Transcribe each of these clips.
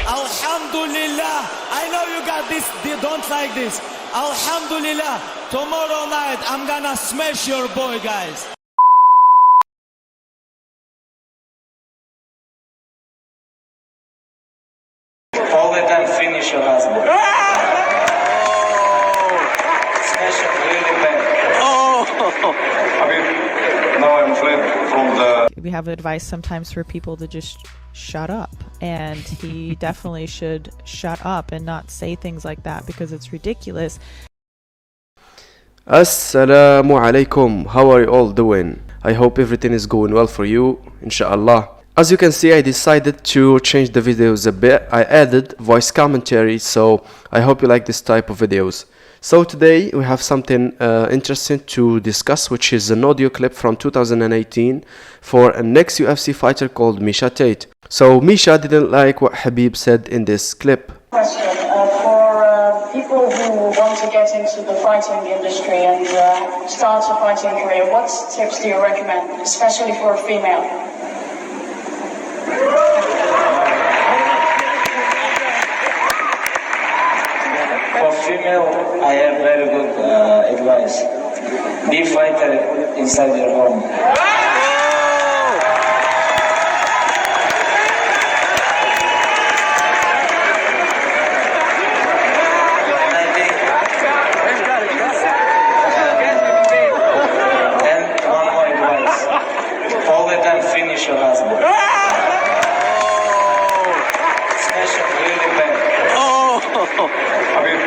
Alhamdulillah. I know you got this, they don't like this. Alhamdulillah. Tomorrow night, I'm gonna smash your boy, guys. All the time finish your husband. Smash him really bad. I mean, now I'm afraid from the... We have advice sometimes for people to just shut up, and he definitely should shut up and not say things like that because it's ridiculous. Assalamu alaikum. How are you all doing? I hope everything is going well for you, inshallah. As you can see, I decided to change the videos a bit. I added voice commentary, so I hope you like this type of videos. So today we have something interesting to discuss, which is an audio clip from 2018 for an ex-UFC fighter called Miesha Tate. So Miesha didn't like what Khabib said in this clip. Question for people who want to get into the fighting industry and start a fighting career, what tips do you recommend, especially for a female? For female, I have very good advice. Be fighter inside your home. And one more advice. All the time finish your husband. Smash him really bad. I mean,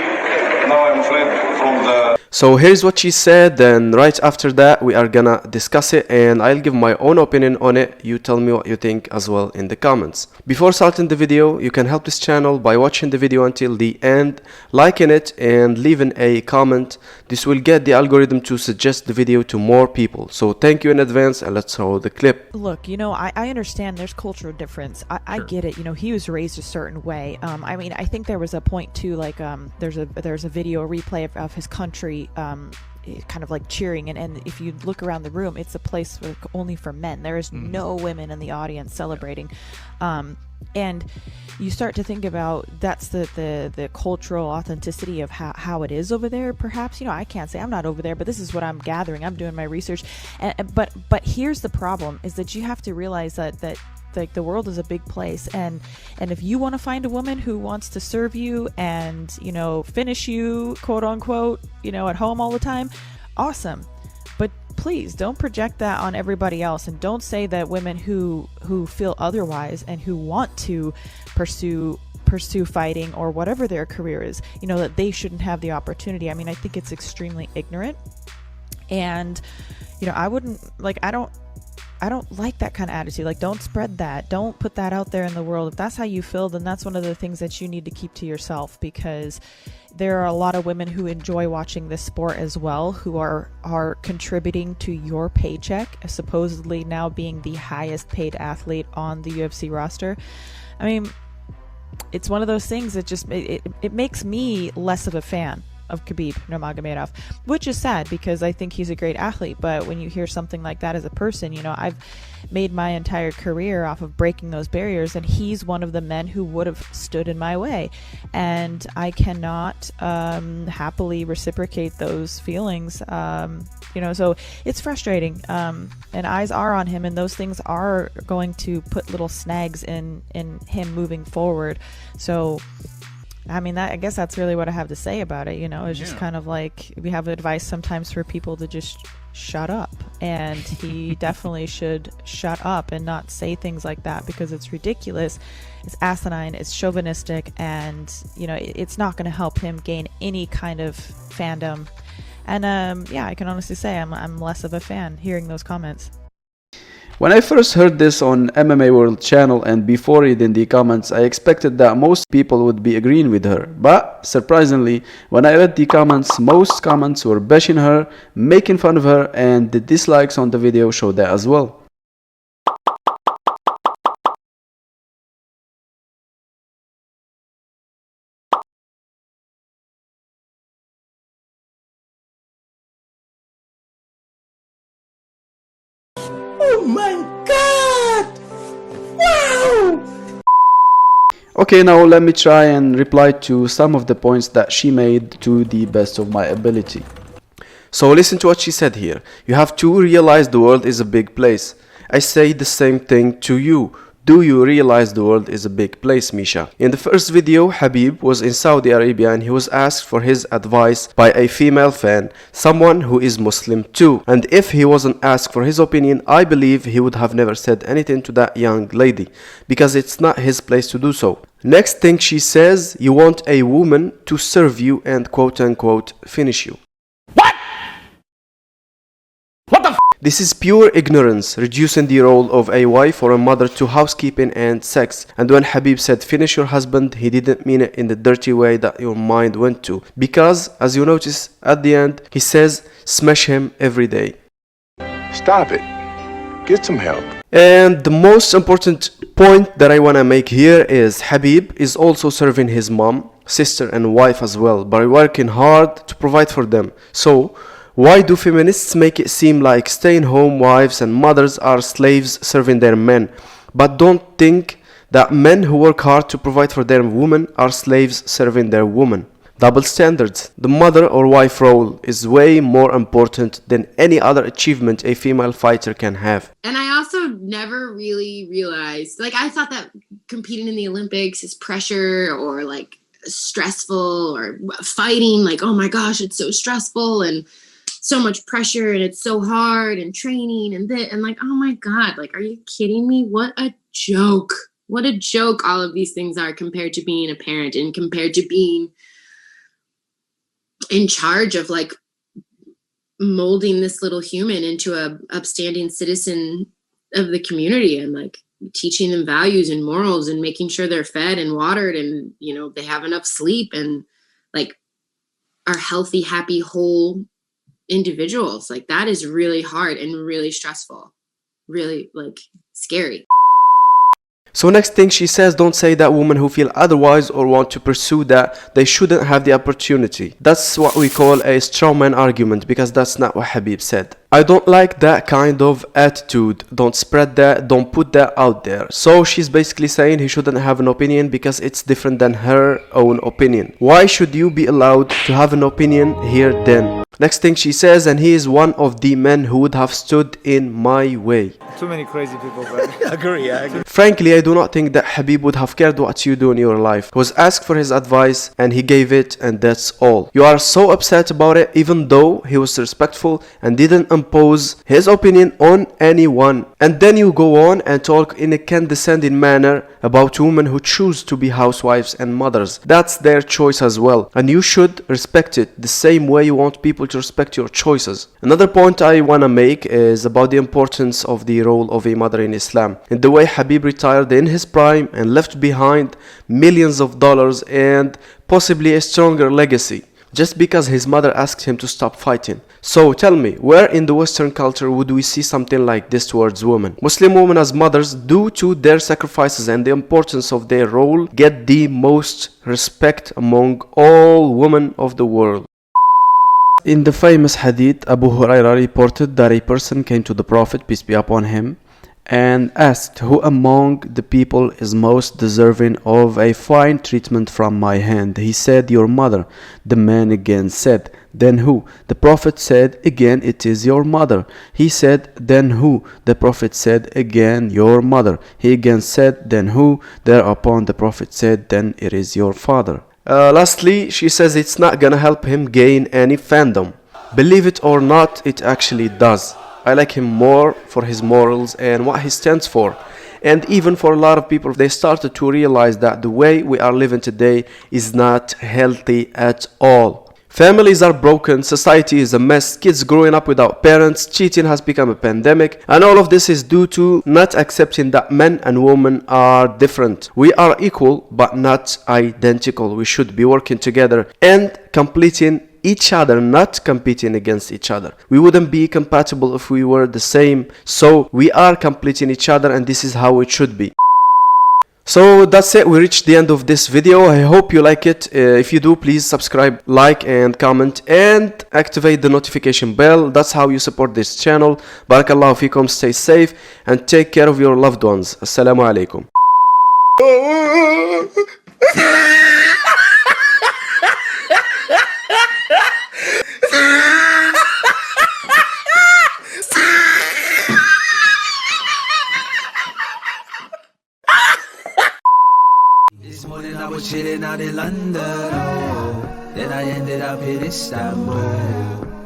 now I'm afraid from the... So here's what she said, and right after that we are gonna discuss it and I'll give my own opinion on it. You tell me what you think as well in the comments. Before starting the video, you can help this channel by watching the video until the end, liking it and leaving a comment. This will get the algorithm to suggest the video to more people. So thank you in advance, and let's roll the clip. Look, you know, I understand there's cultural difference. I get it. You know, he was raised a certain way. I mean, I think there was a point too, like there's a video, a replay of his country kind of like cheering, and if you look around the room, it's a place only for men. There is no women in the audience celebrating. And you start to think about that's the cultural authenticity of how it is over there. Perhaps, you know, I can't say, I'm not over there, but this is what I'm gathering. I'm doing my research, but here's the problem: is that you have to realize that like the world is a big place, and if you want to find a woman who wants to serve you and, you know, finish you, quote unquote, you know, at home all the time, awesome. But please don't project that on everybody else, and don't say that women who feel otherwise and who want to pursue fighting or whatever their career is, you know, that they shouldn't have the opportunity. I mean, I think it's extremely ignorant, and, you know, I don't like that kind of attitude. Like, don't spread that. Don't put that out there in the world. If that's how you feel, then that's one of the things that you need to keep to yourself, because there are a lot of women who enjoy watching this sport as well, who are contributing to your paycheck, supposedly now being the highest paid athlete on the UFC roster. I mean, it's one of those things that just, it makes me less of a fan of Khabib Nurmagomedov, which is sad because I think he's a great athlete. But when you hear something like that as a person, you know, I've made my entire career off of breaking those barriers, and he's one of the men who would have stood in my way, and I cannot happily reciprocate those feelings. You know, so it's frustrating, and eyes are on him, and those things are going to put little snags in him moving forward. So I mean, I guess that's really what I have to say about it. You know, it's just kind of like, we have advice sometimes for people to just shut up, and he definitely should shut up and not say things like that because it's ridiculous, it's asinine, it's chauvinistic, and, you know, it's not going to help him gain any kind of fandom. And yeah, I can honestly say I'm less of a fan hearing those comments. When I first heard this on MMA World channel and before reading the comments, I expected that most people would be agreeing with her. But surprisingly, when I read the comments, most comments were bashing her, making fun of her, and the dislikes on the video show that as well. Oh my God! Wow! Okay, now let me try and reply to some of the points that she made to the best of my ability. So listen to what she said here. You have to realize the world is a big place. I say the same thing to you. Do you realize the world is a big place, Miesha? In the first video, Khabib was in Saudi Arabia and he was asked for his advice by a female fan, someone who is Muslim too. And if he wasn't asked for his opinion, I believe he would have never said anything to that young lady, because it's not his place to do so. Next thing she says, you want a woman to serve you and quote unquote finish you. This is pure ignorance, reducing the role of a wife or a mother to housekeeping and sex. And when Khabib said finish your husband, he didn't mean it in the dirty way that your mind went to. Because, as you notice at the end, he says smash him every day. Stop it. Get some help. And the most important point that I want to make here is Khabib is also serving his mom, sister and wife as well, by working hard to provide for them. So, why do feminists make it seem like stay-at-home wives and mothers are slaves serving their men, but don't think that men who work hard to provide for their women are slaves serving their woman? Double standards. The mother or wife role is way more important than any other achievement a female fighter can have. And I also never really realized, like, I thought that competing in the Olympics is pressure or like stressful, or fighting, like, oh my gosh, it's so stressful and so much pressure and it's so hard, and training and like, oh my God, like, are you kidding me? What a joke. What a joke all of these things are compared to being a parent and compared to being in charge of like molding this little human into a upstanding citizen of the community, and like teaching them values and morals and making sure they're fed and watered and, you know, they have enough sleep and like are healthy, happy, whole individuals. Like, that is really hard and really stressful, really like scary. So next thing she says, don't say that women who feel otherwise or want to pursue that, they shouldn't have the opportunity. That's what we call a strawman argument, because that's not what Khabib said. I don't like that kind of attitude. Don't spread that, don't put that out there. So she's basically saying he shouldn't have an opinion because it's different than her own opinion. Why should you be allowed to have an opinion here then? Next thing she says, and he is one of the men who would have stood in my way. Too many crazy people, but I agree. Frankly, I do not think that Khabib would have cared what you do in your life. He was asked for his advice and he gave it, and that's all. You are so upset about it, even though he was respectful and didn't impose his opinion on anyone. And then you go on and talk in a condescending manner about women who choose to be housewives and mothers. That's their choice as well, and you should respect it the same way you want people to respect your choices. Another point I want to make is about the importance of the role of a mother in Islam. In the way Khabib retired in his prime and left behind millions of dollars and possibly a stronger legacy, just because his mother asked him to stop fighting. So tell me, where in the Western culture would we see something like this towards women? Muslim women as mothers, due to their sacrifices and the importance of their role, get the most respect among all women of the world. In the famous hadith, Abu Huraira reported that a person came to the Prophet, peace be upon him, and asked, who among the people is most deserving of a fine treatment from my hand? He said, your mother. The man again said, then who? The Prophet said, again, it is your mother. He said, then who? The Prophet said, again, your mother. He again said, then who? Thereupon the Prophet said, then it is your father. Lastly, she says it's not gonna help him gain any fandom. Believe it or not, it actually does. I like him more for his morals and what he stands for. And even for a lot of people, they started to realize that the way we are living today is not healthy at all. Families are broken, society is a mess, kids growing up without parents, cheating has become a pandemic, and all of this is due to not accepting that men and women are different. We are equal but not identical. We should be working together and completing each other, not competing against each other. We wouldn't be compatible if we were the same, so we are completing each other, and this is how it should be. So that's it, we reached the end of this video. I hope you like it. If you do, please subscribe, like and comment and activate the notification bell. That's how you support this channel. Barakallahu feekum, stay safe and take care of your loved ones. Assalamu alaikum. This morning I was chilling out in London, oh. Then I ended up in Istanbul.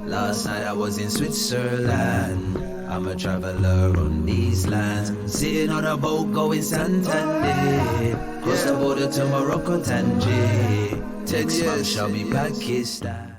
Last night I was in Switzerland. I'm a traveler on these lands, sitting on a boat going Santander. Cross the border to Morocco, Tangier. Next month shall be Pakistan.